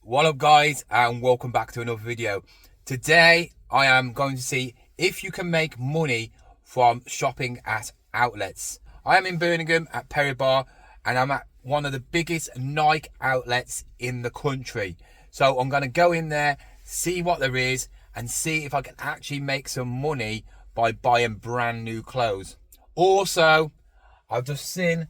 What up guys, and welcome back to another video. Today I am going to see if you can make money from shopping at outlets. I am in Birmingham at Perry Bar and I'm at one of the biggest Nike outlets in the country. So I'm going to go in there, see what there is and see if I can actually make some money by buying brand new clothes. Also, I've just seen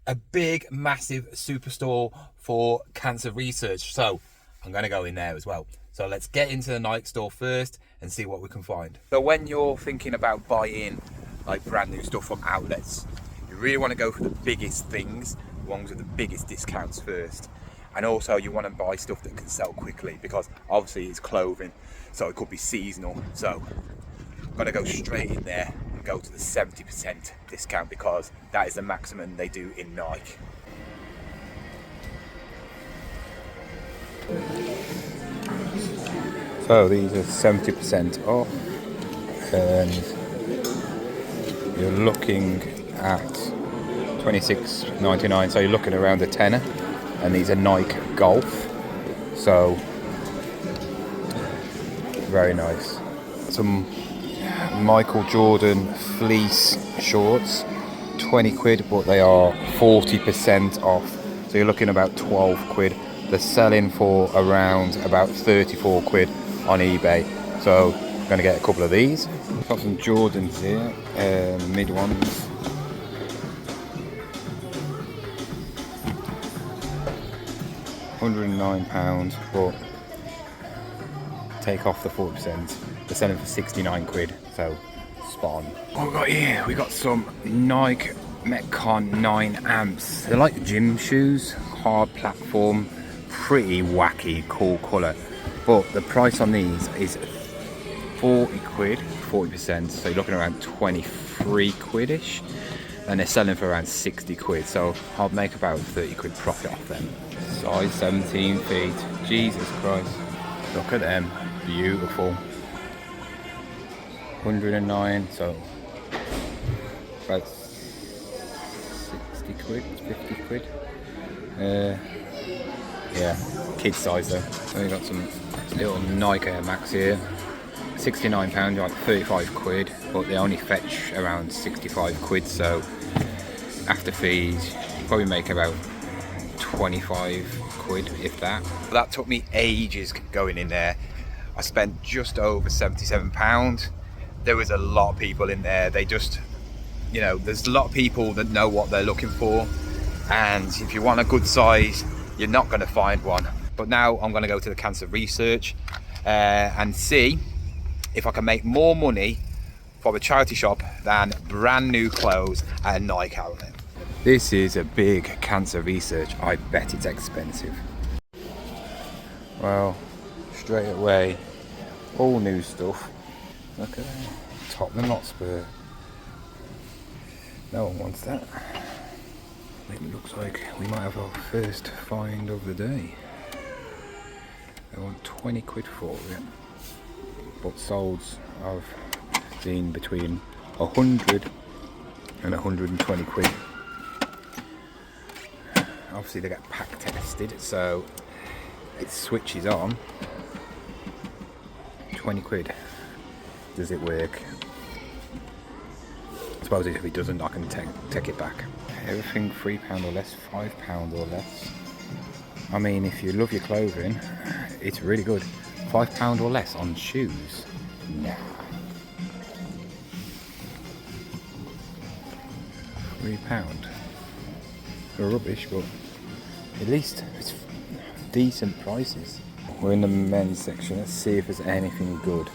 a big massive superstore for cancer research, so I'm going to go in there as well. So let's get into the Nike store first and see what we can find. So when you're thinking about buying like brand new stuff from outlets, you really want to go for the biggest things, the ones with the biggest discounts first. And also you want to buy stuff that can sell quickly, because obviously it's clothing, so it could be seasonal. So I'm going to go straight in there and go to the 70% discount, because that is the maximum they do in Nike. So these are 70% off, and you're looking at $26.99, so you're looking around a tenner, and these are Nike Golf, so very nice. Some Michael Jordan fleece shorts, 20 quid, but they are 40% off, so you're looking about 12 quid. They're selling for around about 34 quid on eBay, so I'm going to get a couple of these. Got some Jordans here, mid ones. £109, but take off the 40%. They're selling for 69 quid, so spot on. What we got here? We got some Nike Metcon 9 amps. They're like gym shoes, hard platform, pretty wacky, cool colour. But the price on these is 40 quid, 40%, so you're looking around 23 quid-ish. And they're selling for around 60 quid, so I'll make about 30 quid profit off them. Size 17 feet, Jesus Christ. Look at them, beautiful. 109, so about 60 quid, 50 quid. Yeah, kid size though. So we got some little Nike Air Max here. £69, like 35 quid, but they only fetch around 65 quid, so after fees you probably make about 25 quid, if that. That took me ages going in there. I spent just over £77. There was a lot of people in there. They just, you know, there's a lot of people that know what they're looking for, and if you want a good size, you're not going to find one. But now I'm going to go to the cancer research and see if I can make more money from a charity shop than brand new clothes at a Nike outlet. This is a big cancer research. I bet it's expensive. Well, straight away, all new stuff. Look at that. Tottenham Hotspur. No one wants that. It looks like we might have our first find of the day. They want 20 quid for it, but solds have been between 100 and 120 quid. Obviously they get pack tested, so it switches on. 20 quid. Does it work? I suppose if it doesn't, I can take it back. Everything £3 or less, £5 or less. I mean, if you love your clothing, it's really good. £5 or less on shoes? Nah. £3. They're rubbish, but at least it's decent prices. We're in the men's section. Let's see if there's anything good.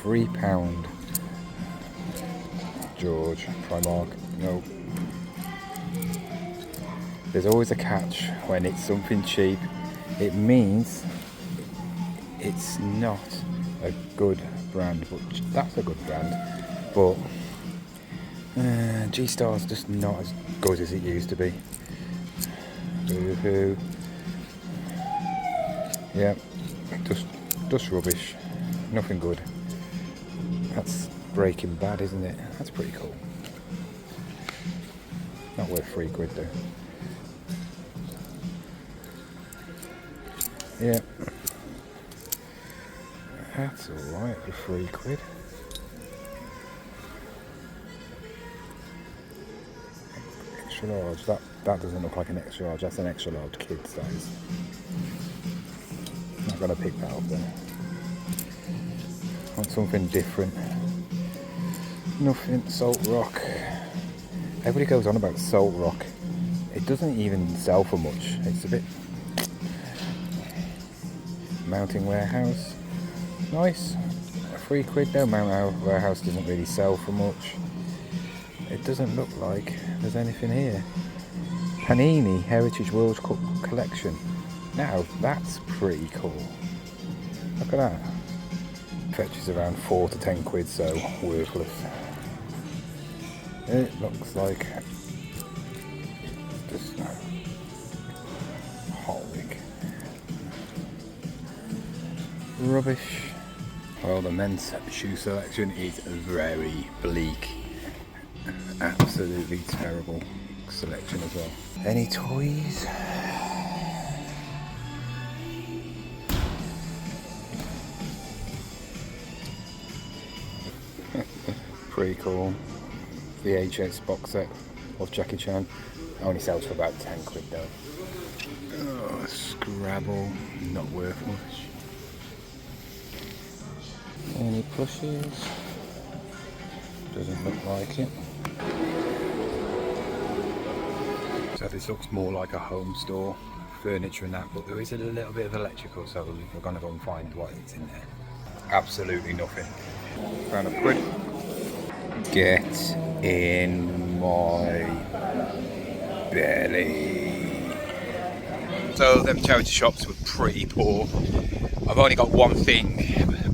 £3. George, Primark, no. There's always a catch when it's something cheap. It means it's not a good brand, but that's a good brand. But G-Star's just not as good as it used to be. Boo-hoo. Yeah, just rubbish. Nothing good. That's Breaking Bad, isn't it? That's pretty cool. Not worth £3 though. Yeah. That's alright for £3. Extra large. That doesn't look like an extra large. That's an extra large kid size. Not gonna pick that up then. Want something different. Nothing. Salt Rock. Everybody goes on about Salt Rock. It doesn't even sell for much. It's a bit. Mounting Warehouse. Nice. £3 though. Mounting Warehouse doesn't really sell for much. It doesn't look like there's anything here. Panini Heritage World Cup Collection. Now that's pretty cool. Look at that. Fetches around £4 to £10, so worthless. It looks like just horrific. Rubbish. Well, the men's shoe selection is very bleak. Absolutely terrible selection as well. Any toys? Pretty cool. VHS box set of Jackie Chan. Only sells for about £10 though. Oh, Scrabble, not worth much. Any plushies? Doesn't look like it. So this looks more like a home store, furniture and that, but there is a little bit of electrical, so we're gonna go and find what is in there. Absolutely nothing. Found £1. Get in my belly. So them charity shops were pretty poor. I've only got one thing,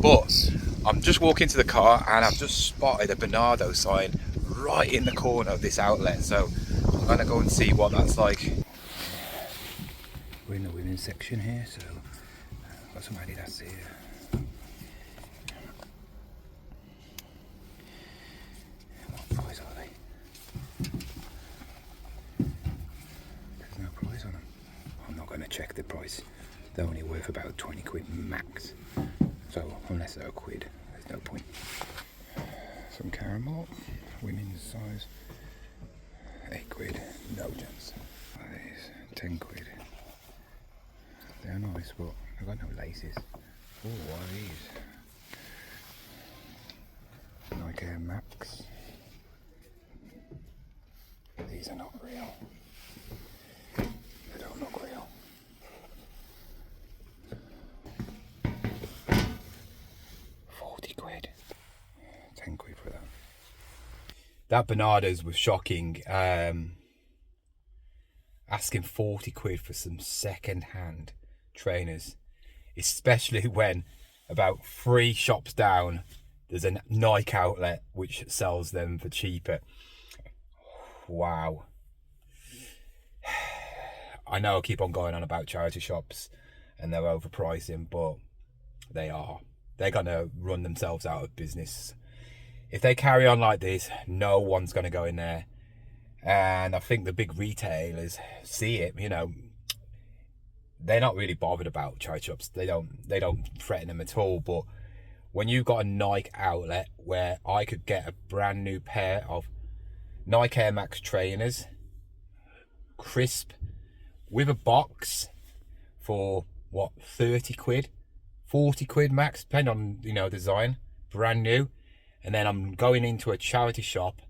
but I'm just walking to the car and I've just spotted a Bernardo sign right in the corner of this outlet, so I'm gonna go and see what that's like. We're in the women's section here, so I've got some Adidas here. What price are they? There's no price on them. I'm not gonna check the price. They're only worth about £20 max. So unless they're £1, there's no point. Some caramel, women's size, £8, no chance. These £10. They're nice, but they've got no laces. Oh, what are these? Nike Air Max. These are not real. They don't look real. £40. £10 for that. That Bernardo's was shocking. Asking £40 for some second-hand trainers, especially when about 3 shops down there's a Nike outlet which sells them for cheaper. Wow. I know I keep on going on about charity shops and they're overpricing, but they're gonna run themselves out of business if they carry on like this. No one's gonna go in there, and I think the big retailers see it. You know, they're not really bothered about charity shops. They don't threaten them at all. But when you've got a Nike outlet where I could get a brand new pair of Nike Air Max trainers, crisp, with a box for what, £30, £40 max, depending on, you know, design, brand new, and then I'm going into a charity shop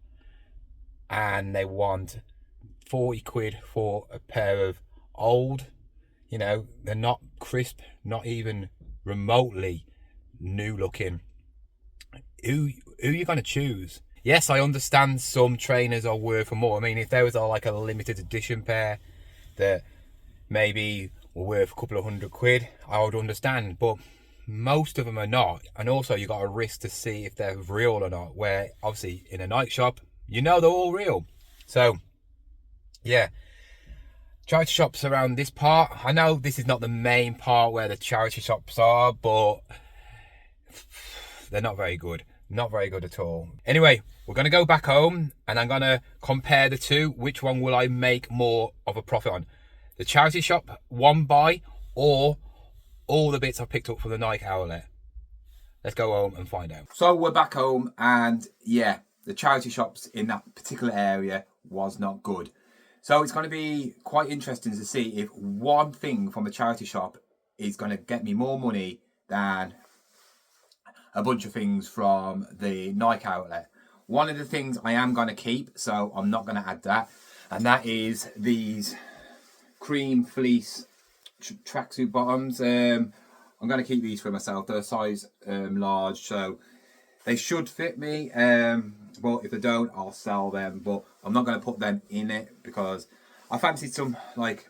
and they want £40 for a pair of old, you know, they're not crisp, not even remotely new looking. Who are you going to choose? Yes, I understand some trainers are worth more. I mean, if there was like a limited edition pair that maybe were worth a couple of £100, I would understand, but most of them are not. And also you got a risk to see if they're real or not, where obviously in a Nike shop, you know they're all real. So yeah, charity shops around this part, I know this is not the main part where the charity shops are, but they're not very good. Not very good at all. Anyway, we're going to go back home and I'm going to compare the two. Which one will I make more of a profit on? The charity shop one buy or all the bits I picked up from the Nike outlet. Let's go home and find out. So we're back home, and yeah, the charity shops in that particular area was not good. So it's going to be quite interesting to see if one thing from a charity shop is going to get me more money than a bunch of things from the Nike outlet. One of the things I am going to keep, so I'm not going to add that, and that is these cream fleece tracksuit bottoms. I'm going to keep these for myself. They're size large, so they should fit me. But if they don't, I'll sell them. But I'm not going to put them in it because I fancied some like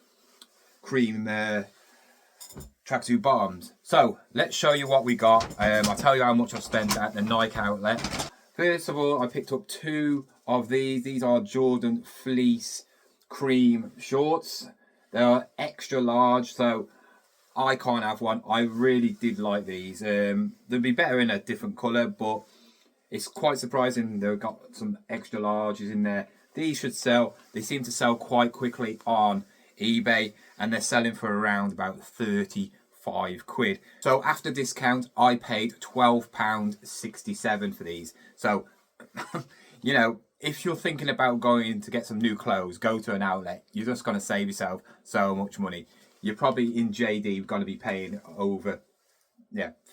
cream tracksuit bottoms. So let's show you what we got. I'll tell you how much I spent at the Nike outlet. First of all, I picked up 2 of these. These are Jordan fleece cream shorts. They are extra large, so I can't have one. I really did like these. They'd be better in a different colour, but it's quite surprising they've got some extra larges in there. These should sell. They seem to sell quite quickly on eBay, and they're selling for around about 35 quid. So after discount, I paid £12.67 for these. So, you know, if you're thinking about going to get some new clothes, go to an outlet. You're just going to save yourself so much money. You're probably in JD going to be paying over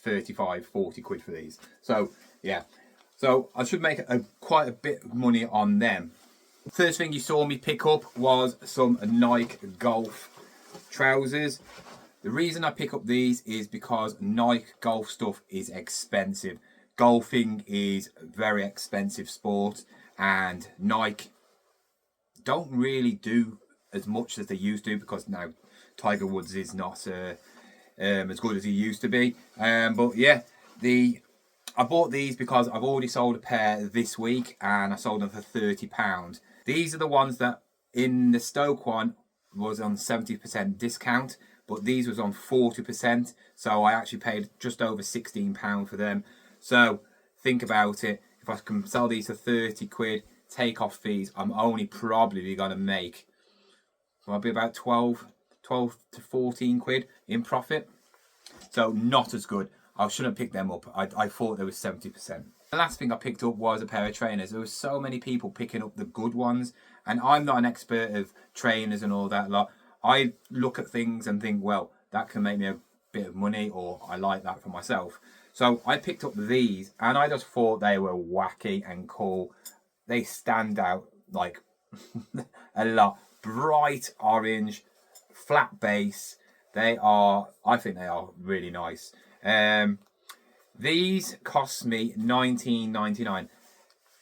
35, 40 quid for these. So yeah, so I should make quite a bit of money on them. First thing you saw me pick up was some Nike golf trousers. The reason I pick up these is because Nike golf stuff is expensive. Golfing is a very expensive sport, and Nike don't really do as much as they used to, because now Tiger Woods is not as good as he used to be. But yeah, I bought these because I've already sold a pair this week, and I sold them for £30. These are the ones that in the Stoke one was on 70% discount, but these was on 40%. So I actually paid just over £16 for them. So think about it. If I can sell these for 30 quid, take off fees, I'm only probably going to make probably about 12 to 14 quid in profit. So not as good. I shouldn't pick them up. I thought there was 70%. The last thing I picked up was a pair of trainers. There were so many people picking up the good ones, and I'm not an expert of trainers and all that lot. I look at things and think, well, that can make me a bit of money, or I like that for myself. So I picked up these, and I just thought they were wacky and cool. They stand out like a lot. Bright orange, flat base. I think they are really nice. These cost me $19.99.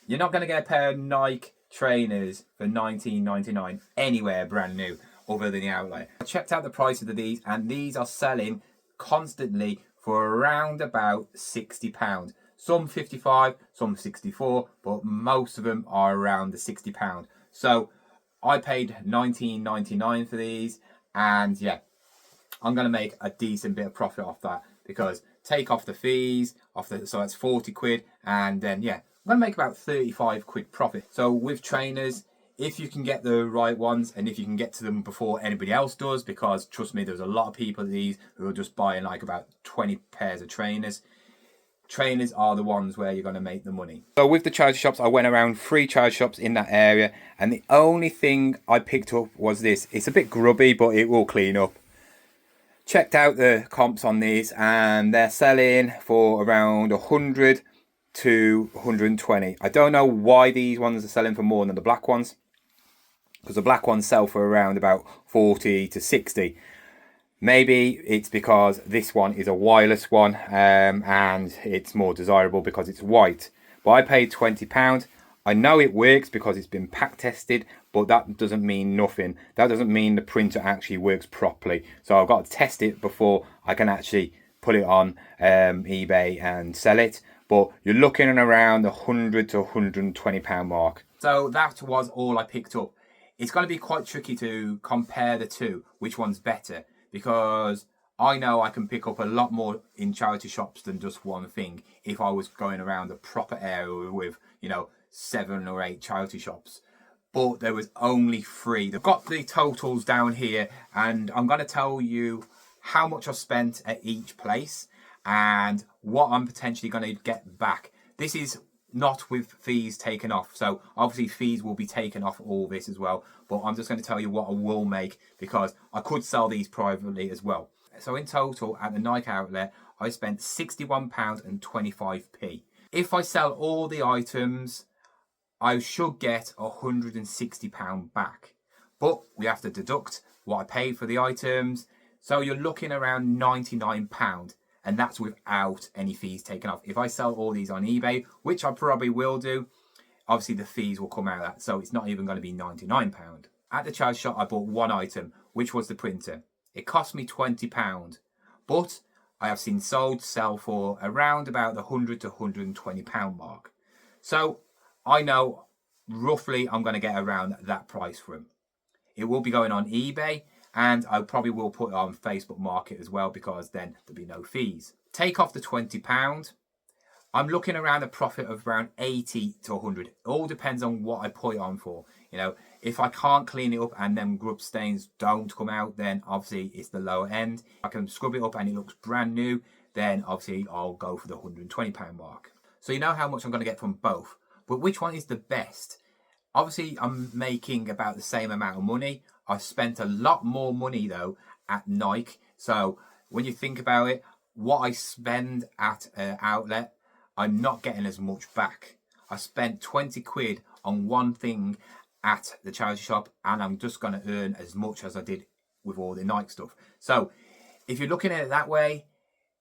You're not going to get a pair of Nike trainers for $19.99 anywhere brand new other than the outlet. I checked out the price of these, and these are selling constantly for around about £60. Some 55, some 64, but most of them are around the £60. So I paid $19.99 for these, and yeah, I'm going to make a decent bit of profit off that, because take off the fees, so that's 40 quid, and then yeah, I'm going to make about 35 quid profit. So with trainers, if you can get the right ones, and if you can get to them before anybody else does, because trust me, there's a lot of people these who are just buying like about 20 pairs of trainers. Trainers are the ones where you're going to make the money. So with the charity shops, I went around 3 charity shops in that area, and the only thing I picked up was this. It's a bit grubby, but it will clean up. Checked out the comps on these, and they're selling for around 100 to 120. I don't know why these ones are selling for more than the black ones, because the black ones sell for around about 40 to 60. Maybe it's because this one is a wireless one, and it's more desirable because it's white. But I paid £20. I know it works because it's been pack tested, but that doesn't mean nothing. That doesn't mean the printer actually works properly. So I've got to test it before I can actually put it on eBay and sell it. But you're looking at around the £100 to £120 mark. So that was all I picked up. It's going to be quite tricky to compare the two, which one's better, because I know I can pick up a lot more in charity shops than just one thing if I was going around a proper area with, 7 or 8 charity shops. But there was only 3. They've got the totals down here, and I'm going to tell you how much I've spent at each place and what I'm potentially going to get back. This is not with fees taken off, so obviously fees will be taken off all this as well, but I'm just going to tell you what I will make, because I could sell these privately as well. So in total at the Nike outlet I spent £61.25. If I sell all the items I should get £160 back, but we have to deduct what I paid for the items, so you're looking around £99, and that's without any fees taken off. If I sell all these on eBay, which I probably will do, obviously the fees will come out of that, so it's not even going to be £99. At the charity shop I bought one item, which was the printer. It cost me £20, but I have seen sold sell for around about the £100 to £120 mark. So I know roughly I'm going to get around that price for them. It will be going on eBay, and I probably will put it on Facebook Market as well, because then there'll be no fees. Take off the £20. I'm looking around a profit of around 80 to 100. It all depends on what I put it on for. You know, if I can't clean it up and then grub stains don't come out, then obviously it's the lower end. If I can scrub it up and it looks brand new, then obviously I'll go for the £120 mark. So you know how much I'm going to get from both. But which one is the best? Obviously, I'm making about the same amount of money. I've spent a lot more money, though, at Nike. So when you think about it, what I spend at an outlet, I'm not getting as much back. I spent 20 quid on one thing at the charity shop, and I'm just going to earn as much as I did with all the Nike stuff. So if you're looking at it that way,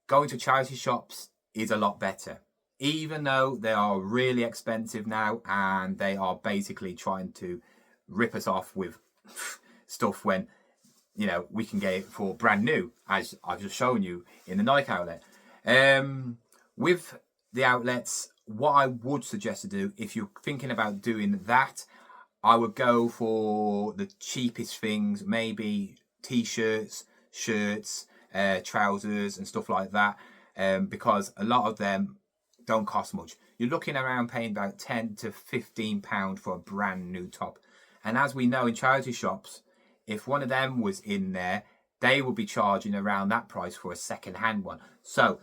going to charity shops is a lot better. Even though they are really expensive now, and they are basically trying to rip us off with stuff when, you know, we can get it for brand new, as I've just shown you in the Nike outlet. With the outlets, what I would suggest to do, if you're thinking about doing that, I would go for the cheapest things, maybe t-shirts, shirts, trousers and stuff like that, because a lot of them don't cost much. You're looking around paying about £10 to £15 for a brand new top. And as we know in charity shops, if one of them was in there, they will be charging around that price for a second-hand one. So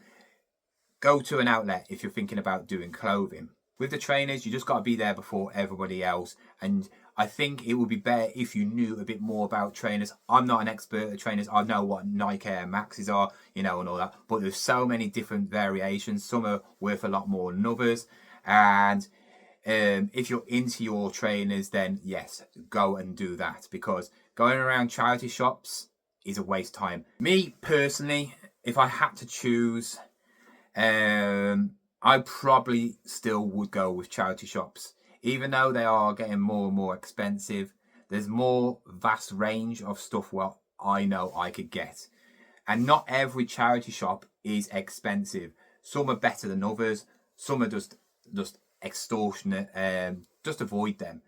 go to an outlet if you're thinking about doing clothing. With the trainers, you just got to be there before everybody else. And I think it would be better if you knew a bit more about trainers. I'm not an expert at trainers. I know what Nike Air Maxes are, you know, and all that. But there's so many different variations. Some are worth a lot more than others. And if you're into your trainers, then yes, go and do that. Because going around charity shops is a waste of time. Me, personally, if I had to choose, I probably still would go with charity shops. Even though they are getting more and more expensive, there's more vast range of stuff what I know I could get. And not every charity shop is expensive. Some are better than others. Some are just extortionate. Just avoid them.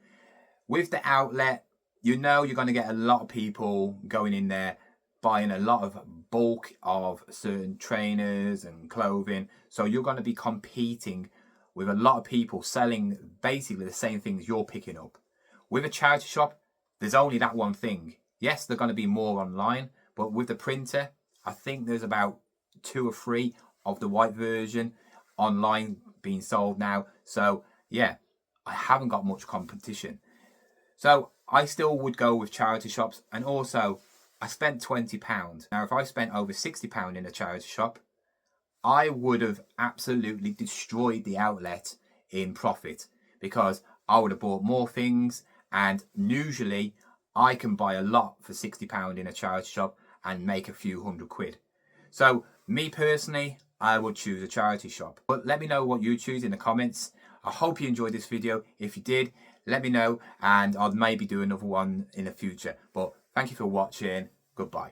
With the outlet, you know you're going to get a lot of people going in there buying a lot of bulk of certain trainers and clothing. So you're going to be competing with a lot of people selling basically the same things you're picking up. With a charity shop, there's only that one thing. Yes, they're going to be more online, but with the printer, I think there's about 2 or 3 of the white version online being sold now. So yeah, I haven't got much competition. So I still would go with charity shops. And also, I spent £20. Now, if I spent over £60 in a charity shop, I would have absolutely destroyed the outlet in profit, because I would have bought more things, and usually I can buy a lot for £60 in a charity shop and make a few £100. So me personally, I would choose a charity shop. But let me know what you choose in the comments. I hope you enjoyed this video. If you did, let me know, and I'll maybe do another one in the future. But thank you for watching. Goodbye.